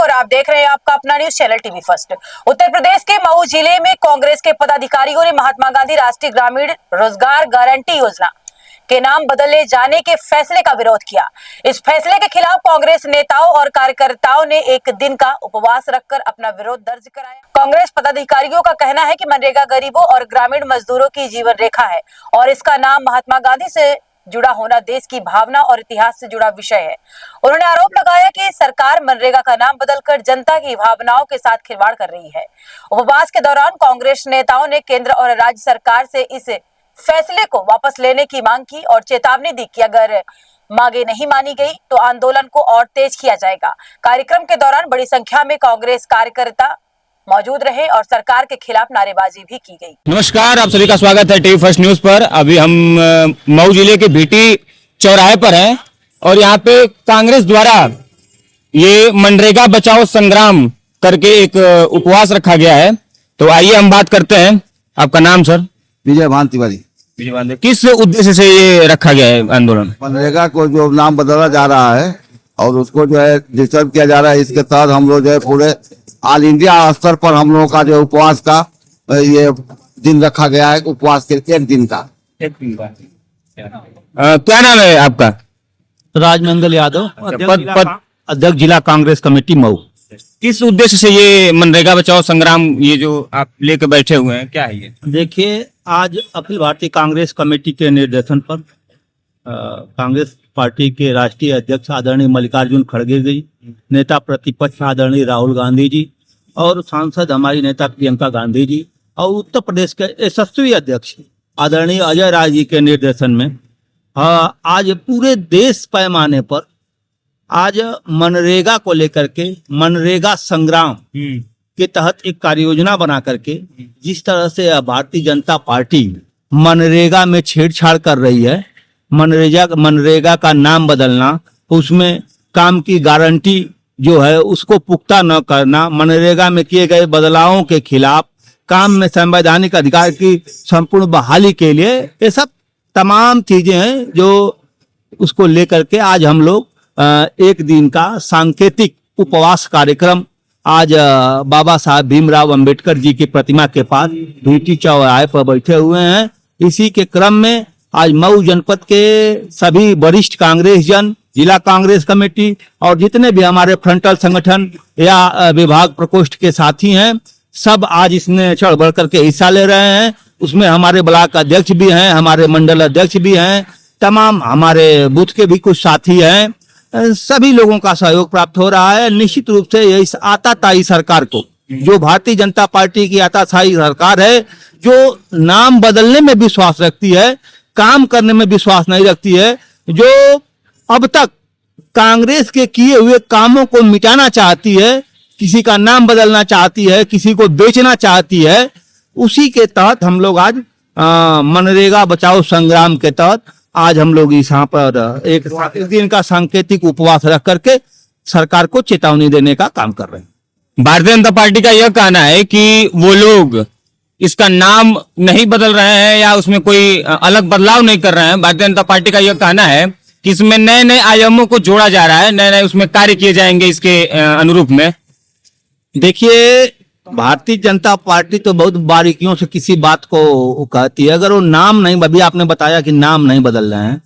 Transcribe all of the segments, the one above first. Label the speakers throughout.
Speaker 1: और आप देख रहे हैं आपका अपना news channel TV first. Uttar Pradesh के मऊ जिले में कांग्रेस के पदाधिकारियों ने महात्मा गांधी राष्ट्रीय ग्रामीण रोजगार गारंटी योजना के नाम बदले जाने के फैसले का विरोध किया। इस फैसले के खिलाफ कांग्रेस नेताओं और कार्यकर्ताओं ने एक दिन का उपवास रखकर अपना विरोध दर्ज कराया। कांग्रेस पदाधिकारियों का कहना है कि मनरेगा गरीबों और ग्रामीण मजदूरों की जीवन रेखा है और इसका नाम महात्मा गांधी से जुड़ा होना देश की भावना और इतिहास से जुड़ा विषय है। उन्होंने आरोप लगाया कि सरकार मनरेगा का नाम बदलकर जनता की भावनाओं के साथ खिलवाड़ कर रही है। उपवास के दौरान कांग्रेस नेताओं ने केंद्र और राज्य सरकार से इस फैसले को वापस लेने की मांग की और चेतावनी दी कि अगर मांगे नहीं मानी गई तो आंदोलन को और तेज किया जाएगा। कार्यक्रम के दौरान बड़ी संख्या में कांग्रेस कार्यकर्ता मौजूद रहे और सरकार के खिलाफ नारेबाजी भी की गई।
Speaker 2: नमस्कार, आप सभी का स्वागत है टीवी फर्स्ट न्यूज पर। अभी हम मऊ जिले के भीटी चौराहे पर हैं और यहाँ पे कांग्रेस द्वारा ये मनरेगा बचाओ संग्राम करके एक उपवास रखा गया है। तो आइए हम बात करते हैं। आपका नाम सर?
Speaker 3: विजय भान तिवारी।
Speaker 2: विजय भान, किस उद्देश्य से ये रखा गया है आंदोलन?
Speaker 3: मनरेगा को जो नाम बदला जा रहा है और उसको जो है डिस्टर्ब किया जा रहा है, इसके तहत हम लोग जो है पूरे ऑल इंडिया स्तर पर हम लोगों का जो उपवास का ये दिन रखा गया है। उपवास के एक दिन का।
Speaker 2: क्या नाम है आपका?
Speaker 4: राजमंगल यादव, अध्यक्ष जिला कांग्रेस कमेटी मऊ।
Speaker 2: किस उद्देश्य से ये मनरेगा बचाओ संग्राम ये जो आप लेके बैठे हुए हैं, क्या है ये?
Speaker 4: देखिए, आज अखिल भारतीय कांग्रेस कमेटी के निर्देशन पर कांग्रेस पार्टी के राष्ट्रीय अध्यक्ष आदरणीय मल्लिकार्जुन खड़गे जी, नेता प्रतिपक्ष आदरणीय राहुल गांधी जी और सांसद हमारी नेता प्रियंका गांधी जी और उत्तर प्रदेश के यशस्वी अध्यक्ष आदरणीय अजय राय जी के निर्देशन में आज पूरे देश पैमाने पर आज मनरेगा को लेकर के मनरेगा संग्राम के तहत एक कार्य योजना बना करके जिस तरह से भारतीय जनता पार्टी मनरेगा में छेड़छाड़ कर रही है, मनरेगा का नाम बदलना, उसमें काम की गारंटी जो है उसको पुख्ता न करना, मनरेगा में किए गए बदलावों के खिलाफ, काम में संवैधानिक अधिकार की संपूर्ण बहाली के लिए, ये सब तमाम चीजें हैं जो उसको लेकर के आज हम लोग एक दिन का सांकेतिक उपवास कार्यक्रम आज बाबा साहब भीमराव अंबेडकर जी की प्रतिमा के पास भीटी चौराहे पर बैठे हुए हैं। इसी के क्रम में आज मऊ जनपद के सभी वरिष्ठ कांग्रेस जन, जिला कांग्रेस कमेटी और जितने भी हमारे फ्रंटल संगठन या विभाग प्रकोष्ठ के साथी हैं, सब आज इसमें चढ़ बढ़ करके हिस्सा ले रहे हैं। उसमें हमारे ब्लॉक अध्यक्ष भी हैं, हमारे मंडल अध्यक्ष भी हैं, तमाम हमारे बूथ के भी कुछ साथी हैं। सभी लोगों का सहयोग प्राप्त हो रहा है। निश्चित रूप से इस आताताई सरकार को, जो भारतीय जनता पार्टी की आताताई सरकार है, जो नाम बदलने में विश्वास रखती है, काम करने में विश्वास नहीं रखती है, जो अब तक कांग्रेस के किए हुए कामों को मिटाना चाहती है, किसी का नाम बदलना चाहती है, किसी को बेचना चाहती है, उसी के तहत हम लोग आज मनरेगा बचाओ संग्राम के तहत आज हम लोग यहाँ पर एक दिन का सांकेतिक उपवास रख करके सरकार को चेतावनी देने का काम कर रहे हैं।
Speaker 2: भारतीय जनता पार्टी का यह कहना है कि वो लोग इसका नाम नहीं बदल रहे हैं या उसमें कोई अलग बदलाव नहीं कर रहे हैं। भारतीय जनता पार्टी का यह कहना है कि इसमें नए नए आयामों को जोड़ा जा रहा है, नए नए उसमें कार्य किए जाएंगे इसके अनुरूप में।
Speaker 4: देखिए, भारतीय जनता पार्टी तो बहुत बारीकियों से किसी बात को कहती है। अगर वो नाम नहीं, अभी आपने बताया कि नाम नहीं बदल रहे हैं,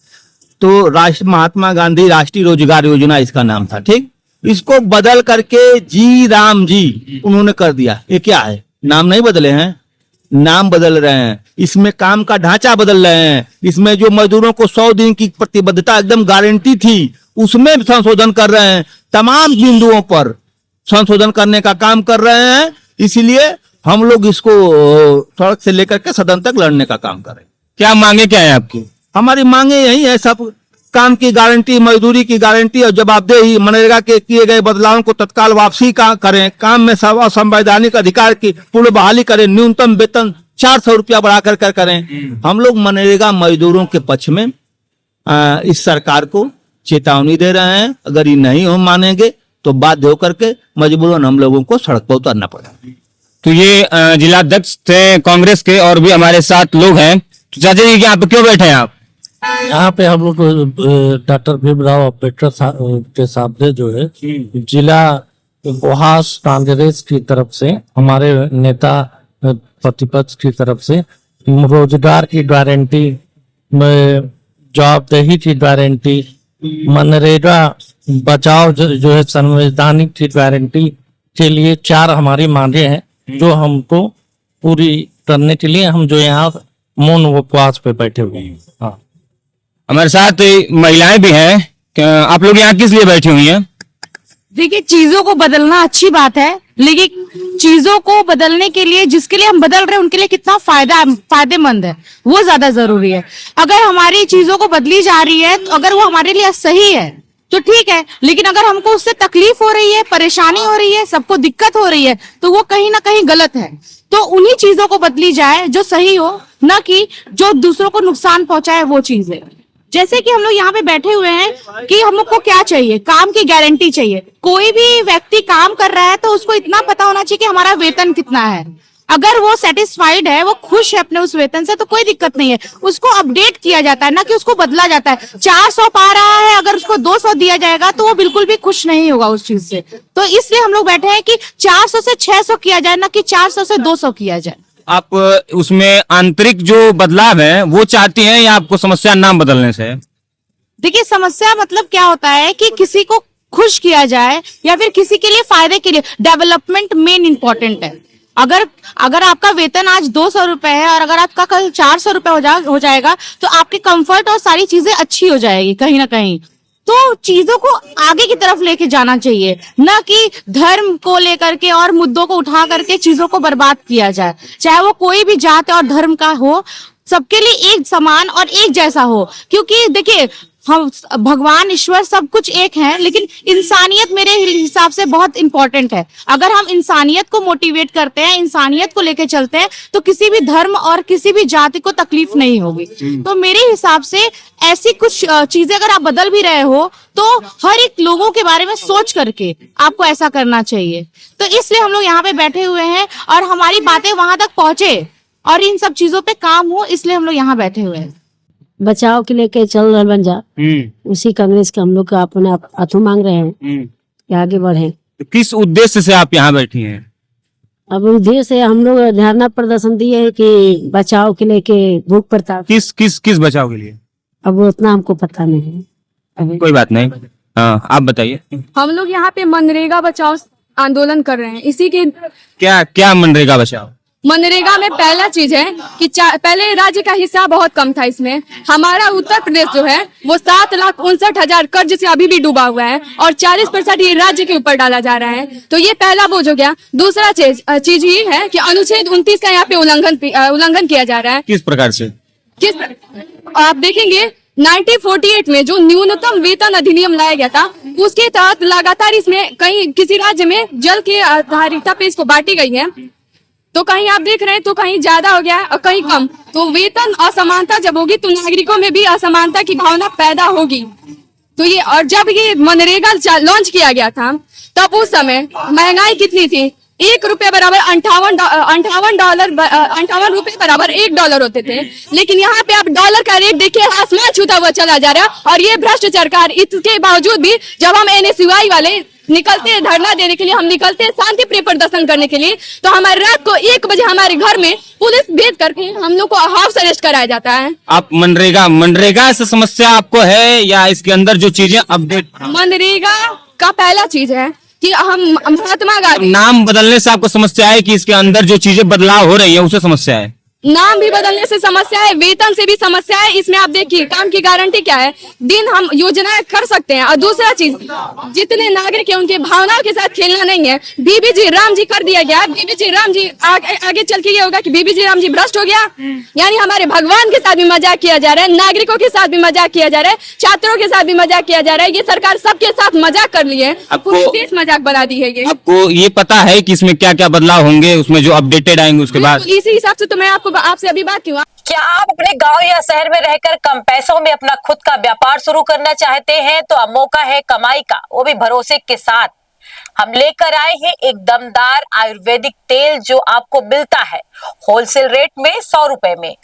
Speaker 4: तो महात्मा गांधी राष्ट्रीय रोजगार योजना इसका नाम था, ठीक? इसको बदल करके जी राम जी उन्होंने कर दिया। ये क्या है? नाम नहीं बदले हैं, नाम बदल रहे हैं। इसमें काम का ढांचा बदल रहे हैं। इसमें जो मजदूरों को 100 दिन की प्रतिबद्धता एकदम गारंटी थी, उसमें संशोधन कर रहे हैं। तमाम बिंदुओं पर संशोधन करने का काम कर रहे हैं। इसीलिए हम लोग इसको सड़क से लेकर के सदन तक लड़ने का काम करें।
Speaker 2: क्या मांगे क्या है आपकी? हमारी
Speaker 4: मांगे यही है, सब काम की गारंटी, मजदूरी की गारंटी और जवाबदेही, मनरेगा के किए गए बदलावों को तत्काल वापसी का करें, काम में संवैधानिक अधिकार की पूर्ण बहाली करें, न्यूनतम वेतन 400 रुपया बढ़ाकर कर करें। हम लोग मनरेगा मजदूरों के पक्ष में इस सरकार को चेतावनी दे रहे हैं। अगर ये नहीं हो मानेंगे तो बाध्य होकर के मजबूरन हम लोगों को सड़क पर उतरना पड़ेगा।
Speaker 2: तो ये जिलाध्यक्ष थे कांग्रेस के और भी हमारे साथ लोग हैं। तो चाचा जी, यहाँ पे क्यों बैठे हैं आप?
Speaker 5: यहाँ पे हम लोग डॉक्टर भीमराव अम्बेडकर के सामने जो है जिला उपहास कांग्रेस की तरफ से, हमारे नेता प्रतिपक्ष की तरफ से रोजगार की गारंटी, जवाबदेही की गारंटी, मनरेगा बचाओ जो है संवैधानिक की गारंटी के लिए 4 हमारी मांगे हैं जो हमको पूरी करने के लिए हम जो यहाँ मौन उपवास पे बैठे हुए हैं। हाँ,
Speaker 2: हमारे साथ महिलाएं भी हैं। आप लोग यहाँ किस लिए बैठी हुई हैं?
Speaker 6: देखिए, चीजों को बदलना अच्छी बात है, लेकिन चीजों को बदलने के लिए जिसके लिए हम बदल रहे हैं उनके लिए कितना फायदेमंद है वो ज्यादा जरूरी है। अगर हमारी चीजों को बदली जा रही है तो अगर वो हमारे लिए सही है तो ठीक है, लेकिन अगर हमको उससे तकलीफ हो रही है, परेशानी हो रही है, सबको दिक्कत हो रही है तो वो कहीं ना कहीं गलत है। तो उन्हीं चीजों को बदली जाए जो सही हो, न कि जो दूसरों को नुकसान पहुंचाए वो चीजें। जैसे कि हम लोग यहाँ पे बैठे हुए हैं कि हम लोग को क्या चाहिए, काम की गारंटी चाहिए। कोई भी व्यक्ति काम कर रहा है तो उसको इतना पता होना चाहिए कि हमारा वेतन कितना है। अगर वो सेटिस्फाइड है, वो खुश है अपने उस वेतन से, तो कोई दिक्कत नहीं है। उसको अपडेट किया जाता है, ना कि उसको बदला जाता है। 400 पा रहा है, अगर उसको 200 दिया जाएगा तो वो बिल्कुल भी खुश नहीं होगा उस चीज से। तो इसलिए हम लोग बैठे हैं कि 400 से 600 किया जाए, ना कि 400 से 200 किया जाए।
Speaker 2: आप उसमें आंतरिक जो बदलाव है वो चाहती हैं या आपको समस्या नाम बदलने से है?
Speaker 6: देखिए, समस्या मतलब क्या होता है कि किसी को खुश किया जाए या फिर किसी के लिए फायदे के लिए। डेवलपमेंट मेन इंपॉर्टेंट है। अगर आपका वेतन आज 200 रुपए है और अगर आपका कल 400 रुपए हो जाएगा तो आपके कंफर्ट और सारी चीजें अच्छी हो जाएगी कहीं ना कहीं। तो चीजों को आगे की तरफ लेके जाना चाहिए, न कि धर्म को लेकर के और मुद्दों को उठा करके चीजों को बर्बाद किया जाए। चाहे वो कोई भी जात और धर्म का हो, सबके लिए एक समान और एक जैसा हो। क्योंकि देखिए, हम भगवान ईश्वर सब कुछ एक है, लेकिन इंसानियत मेरे हिसाब से बहुत इंपॉर्टेंट है। अगर हम इंसानियत को मोटिवेट करते हैं, इंसानियत को लेके चलते हैं, तो किसी भी धर्म और किसी भी जाति को तकलीफ नहीं होगी। तो मेरे हिसाब से ऐसी कुछ चीजें अगर आप बदल भी रहे हो तो हर एक लोगों के बारे में सोच करके आपको ऐसा करना चाहिए। तो इसलिए हम लोग यहाँ पे बैठे हुए हैं और हमारी बातें वहां तक पहुंचे और इन सब चीजों पे काम हो, इसलिए हम लोग यहाँ बैठे हुए हैं।
Speaker 7: बचाव के लेके चल रहा बन जा, उसी कांग्रेस के हम लोग का अपने हाथों मांग रहे हैं कि आगे बढ़े।
Speaker 2: तो किस उद्देश्य से आप यहाँ बैठी हैं?
Speaker 7: अब उद्देश्य हम लोग धरना प्रदर्शन दिए है कि बचाव के लेके भूख प्रताप।
Speaker 2: किस बचाव के लिए?
Speaker 7: अब उतना हमको पता नहीं है अभी।
Speaker 2: कोई बात नहीं, हाँ आप बताइए।
Speaker 8: हम लोग यहाँ पे मनरेगा बचाओ आंदोलन कर रहे हैं। इसी के
Speaker 2: क्या मनरेगा बचाओ?
Speaker 8: मनरेगा में पहला चीज है कि पहले राज्य का हिस्सा बहुत कम था। इसमें हमारा उत्तर प्रदेश जो है वो 7,59,000 कर्ज से अभी भी डूबा हुआ है और 40% ये राज्य के ऊपर डाला जा रहा है। तो ये पहला बोझ हो गया। दूसरा चीज ये है कि अनुच्छेद 29 का यहाँ पे उल्लंघन किया जा रहा है।
Speaker 2: किस प्रकार से?
Speaker 8: आप देखेंगे 1948 में जो न्यूनतम वेतन अधिनियम लाया गया था, उसके तहत लगातार इसमें कहीं किसी राज्य में जल के आधारिता पे इसको बांटी गई है। तो कहीं आप देख रहे हैं तो कहीं ज्यादा हो गया और कहीं कम। तो वेतन असमानता जब होगी तो नागरिकों में भी असमानता की भावना पैदा होगी। तो ये, और जब ये मनरेगा लॉन्च किया गया था तब उस समय महंगाई कितनी थी? 1 रुपये बराबर 58 रुपए बराबर $1 होते थे। लेकिन यहाँ पे आप डॉलर का रेट देखिए, आसमान छूता हुआ चला जा रहा है। और ये भ्रष्ट सरकार, इसके बावजूद भी जब हम NSUI वाले निकलते हैं धरना देने के लिए, हम निकलते हैं शांति प्रिय प्रदर्शन करने के लिए, तो हमारे रात को 1 बजे हमारे घर में पुलिस भेज करके हम लोग को हाउस अरेस्ट कराया जाता है।
Speaker 2: आप मनरेगा से समस्या आपको है या इसके अंदर जो चीजें अपडेट?
Speaker 8: मनरेगा का पहला चीज है कि हम महात्मा गांधी,
Speaker 2: नाम बदलने से आपको समस्या है कि इसके अंदर जो चीजें बदलाव हो रही है उसे समस्या है?
Speaker 8: नाम भी बदलने से समस्या है, वेतन से भी समस्या है। इसमें आप देखिए काम की गारंटी क्या है, दिन हम योजनाएं कर सकते हैं। और दूसरा चीज, जितने नागरिक हैं उनके भावनाओं के साथ खेलना नहीं है। बीबीजी राम जी कर दिया गया। बीबीजी राम जी आगे चल के ये होगा कि बीबीजी राम जी भ्रष्ट हो गया, यानी हमारे भगवान के साथ भी मजाक किया जा रहा है, नागरिकों के साथ भी मजाक किया जा रहा है, छात्रों के साथ भी मजाक किया जा रहा है। ये सरकार सबके साथ मजाक कर ली है, पूरी देश मजाक बना दी है। ये
Speaker 2: आपको ये पता है कि इसमें क्या क्या बदलाव होंगे, उसमें जो अपडेटेड आएंगे उसके बाद?
Speaker 8: इसी हिसाब से तो मैं आपसे अभी बात क्यों।
Speaker 1: क्या आप अपने गांव या शहर में रहकर कम पैसों में अपना खुद का व्यापार शुरू करना चाहते हैं? तो अब मौका है कमाई का, वो भी भरोसे के साथ। हम लेकर आए हैं एक दमदार आयुर्वेदिक तेल जो आपको मिलता है होलसेल रेट में 100 रुपए में,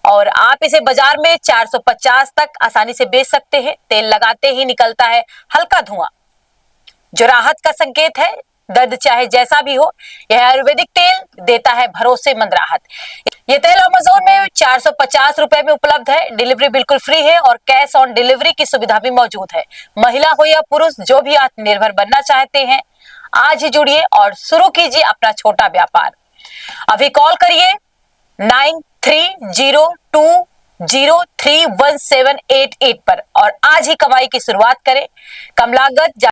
Speaker 1: और आप इसे बाजार में 450 तक आसानी से बेच सकते हैं। तेल लगाते ही निकलता है हल्का धुआं जो राहत का संकेत है। दर्द चाहे जैसा भी हो, यह आयुर्वेदिक तेल देता है भरोसेमंद राहत। ये तेल अमेज़न में 450 रुपए में उपलब्ध है। डिलीवरी बिल्कुल फ्री है और कैश ऑन डिलीवरी की सुविधा भी मौजूद है। महिला हो या पुरुष, जो भी आत्मनिर्भर बनना चाहते हैं, आज ही जुड़िए और शुरू कीजिए अपना छोटा व्यापार। अभी कॉल करिए 9302031788 पर और आज ही कमाई की शुरुआत करें। कम लागत